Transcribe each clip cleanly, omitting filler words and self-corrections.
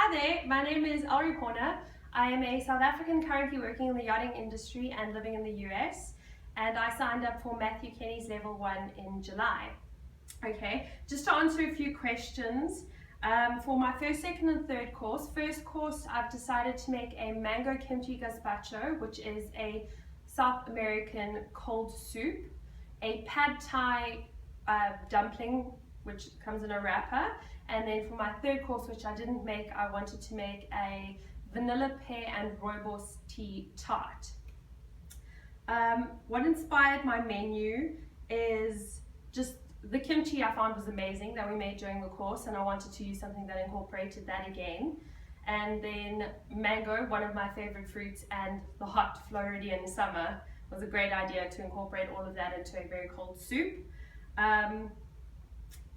Hi there, my name is Elrie Horner. I am a South African currently working in the yachting industry and living in the US, and I signed up for Matthew Kenny's Level 1 in July. Okay, just to answer a few questions. For my first, second and third course, first course I've decided to make a mango kimchi gazpacho, which is a South American cold soup, a pad thai dumpling, which comes in a wrapper, and then for my third course, which I didn't make, I wanted to make a vanilla pear and rooibos tea tart. What inspired my menu is just the kimchi I found was amazing that we made during the course, and I wanted to use something that incorporated that again. And then mango, one of my favorite fruits, and the hot Floridian summer was a great idea to incorporate all of that into a very cold soup.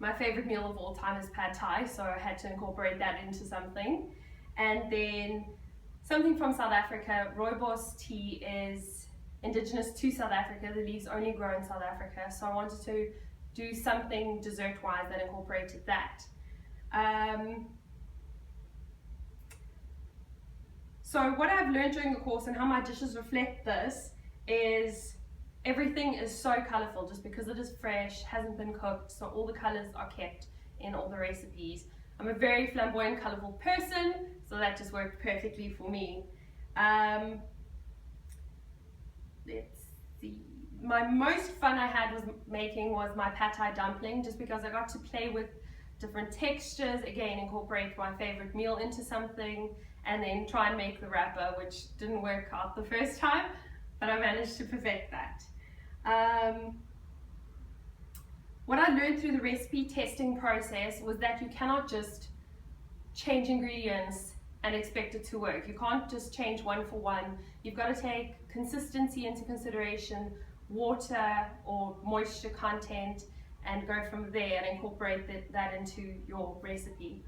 My favorite meal of all time is pad thai, so I had to incorporate that into something. And then something from South Africa, rooibos tea is indigenous to South Africa. The leaves only grow in South Africa, so I wanted to do something dessert-wise that incorporated that. So what I've learned during the course and how my dishes reflect this is everything is so colorful just because it is fresh, hasn't been cooked, so all the colors are kept in all the recipes. I'm a very flamboyant, colorful person, so that just worked perfectly for me. Let's see. My most fun I had making was my pad thai dumpling, just because I got to play with different textures, again incorporate my favorite meal into something, and then try and make the wrapper, which didn't work out the first time, but I managed to perfect that. What I learned through the recipe testing process was that you cannot just change ingredients and expect it to work. You can't just change one for one. You've got to take consistency into consideration, water or moisture content, and go from there and incorporate that into your recipe.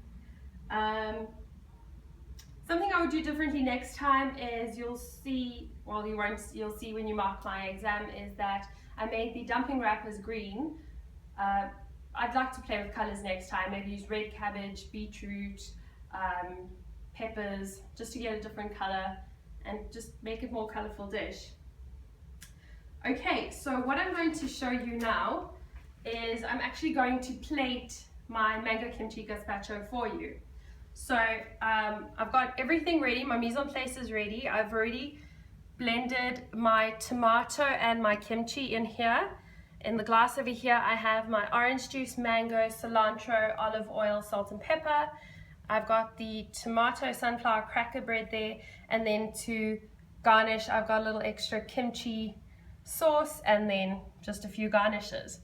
Something I would do differently next time is you'll see when you mark my exam, is that I made the dumpling wrappers green. I'd like to play with colors next time, maybe use red cabbage, beetroot, peppers, just to get a different color and just make it more colorful dish. Okay, so what I'm going to show you now is I'm actually going to plate my mango kimchi gazpacho for you. So I've got everything ready, my mise en place is ready. I've already blended my tomato and my kimchi in here. In the glass over here I have my orange juice, mango, cilantro, olive oil, salt and pepper. I've got the tomato sunflower cracker bread there, and then to garnish I've got a little extra kimchi sauce and then just a few garnishes.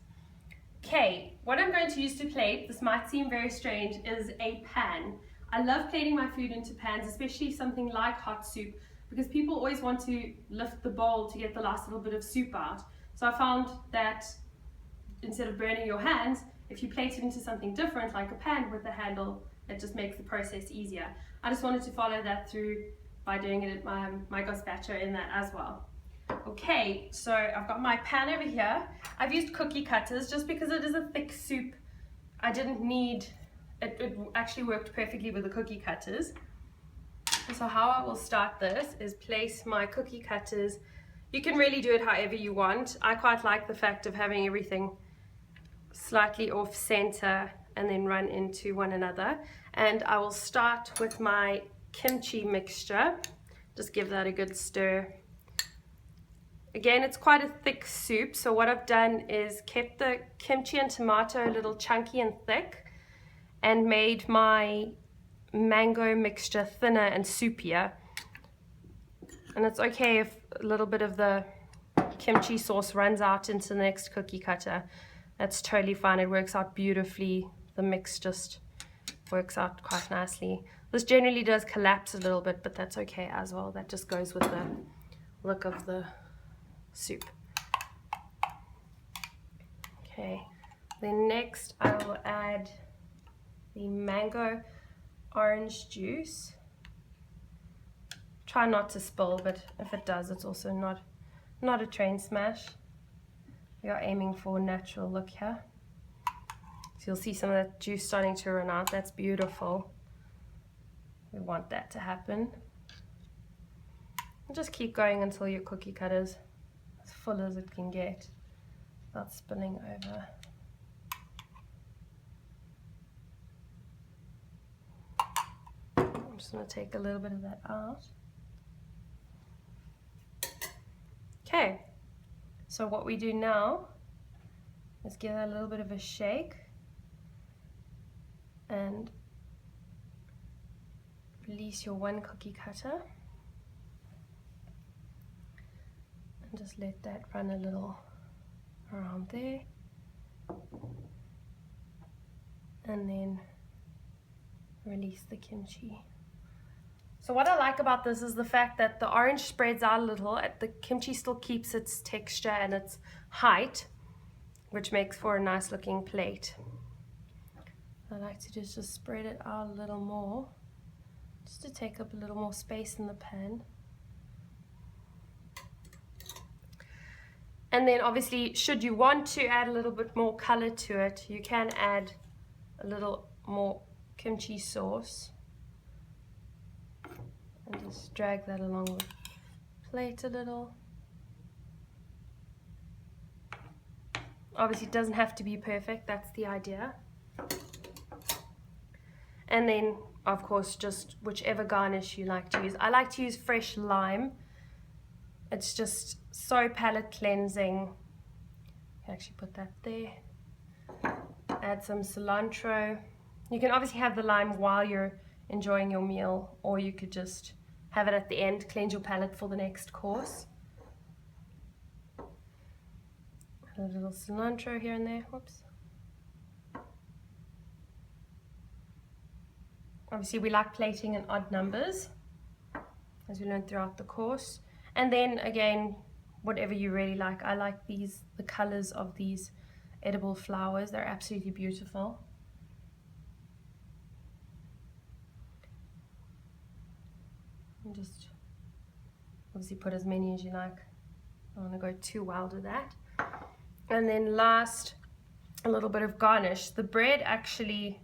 Okay, what I'm going to use to plate, this might seem very strange, is a pan. I love plating my food into pans, especially something like hot soup, because people always want to lift the bowl to get the last little bit of soup out. So I found that instead of burning your hands, if you plate it into something different, like a pan with a handle, it just makes the process easier. I just wanted to follow that through by doing it at my gazpacho in that as well. Okay, so I've got my pan over here. I've used cookie cutters just because it is a thick soup. I didn't need, it actually worked perfectly with the cookie cutters. So how I will start this is place my cookie cutters. You can really do it however you want. I quite like the fact of having everything slightly off center and then run into one another. And I will start with my kimchi mixture. Just give that a good stir. Again, it's quite a thick soup, so what I've done is kept the kimchi and tomato a little chunky and thick and made my mango mixture thinner and soupier. And it's okay if a little bit of the kimchi sauce runs out into the next cookie cutter. That's totally fine, it works out beautifully. The mix just works out quite nicely. This generally does collapse a little bit, but that's okay as well. That just goes with the look of the soup. Okay, then next I will add the mango orange juice. Try not to spill, but if it does, it's also not a train smash. We are aiming for a natural look here. So you'll see some of that juice starting to run out. That's beautiful. We want that to happen. And just keep going until your cookie cutter is as full as it can get without spilling over. I'm just going to take a little bit of that out. Okay, so what we do now is give it a little bit of a shake and release your one cookie cutter and just let that run a little around there, and then release the kimchi. So what I like about this is the fact that the orange spreads out a little, the kimchi still keeps its texture and its height, which makes for a nice looking plate. I like to just spread it out a little more, just to take up a little more space in the pan. And then obviously, should you want to add a little bit more color to it, you can add a little more kimchi sauce. And just drag that along the plate a little. Obviously, it doesn't have to be perfect, that's the idea. And then, of course, just whichever garnish you like to use. I like to use fresh lime. It's just so palate cleansing. You can actually put that there. Add some cilantro. You can obviously have the lime while you're enjoying your meal, or you could just have it at the end, cleanse your palate for the next course. A little cilantro here and there. Whoops. Obviously, we like plating in odd numbers, as we learned throughout the course. And then again, whatever you really like. I like the colors of these edible flowers. They're absolutely beautiful. And just obviously put as many as you like. I don't want to go too wild with that. And then last, a little bit of garnish. The bread actually,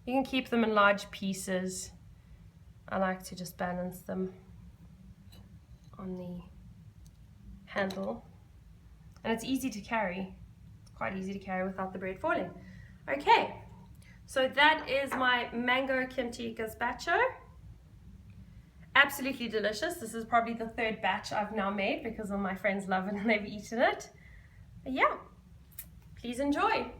you can keep them in large pieces. I like to just balance them on the handle, and it's easy to carry. It's quite easy to carry without the bread falling. Okay, so that is my mango kimchi gazpacho. Absolutely delicious. This is probably the third batch I've now made because all my friends love it and they've eaten it. But yeah, please enjoy.